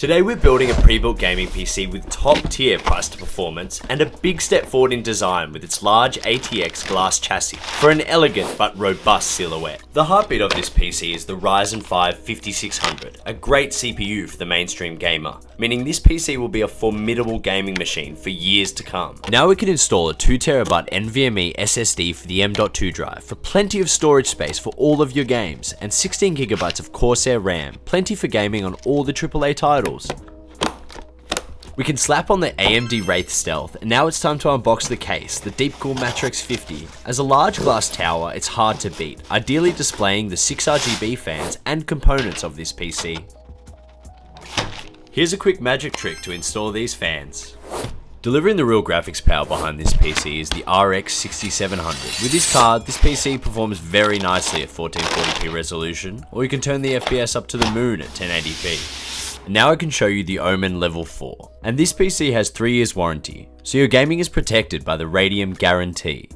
Today we're building a pre-built gaming PC with top tier price to performance and a big step forward in design with its large ATX glass chassis for an elegant but robust silhouette. The heartbeat of this PC is the Ryzen 5 5600, a great CPU for the mainstream gamer, meaning this PC will be a formidable gaming machine for years to come. Now we can install a 2TB NVMe SSD for the M.2 drive for plenty of storage space for all of your games, and 16GB of Corsair RAM, plenty for gaming on all the AAA titles. We can slap on the AMD Wraith Stealth, and now it's time to unbox the case, the Deepcool Matrexx 50. As a large glass tower, it's hard to beat, ideally displaying the 6RGB fans and components of this PC. Here's a quick magic trick to install these fans. Delivering the real graphics power behind this PC is the RX 6700. With this card, this PC performs very nicely at 1440p resolution, or you can turn the FPS up to the moon at 1080p. Now I can show you the OMEN level 4. And this PC has 3 years warranty, so your gaming is protected by the Radium guarantee.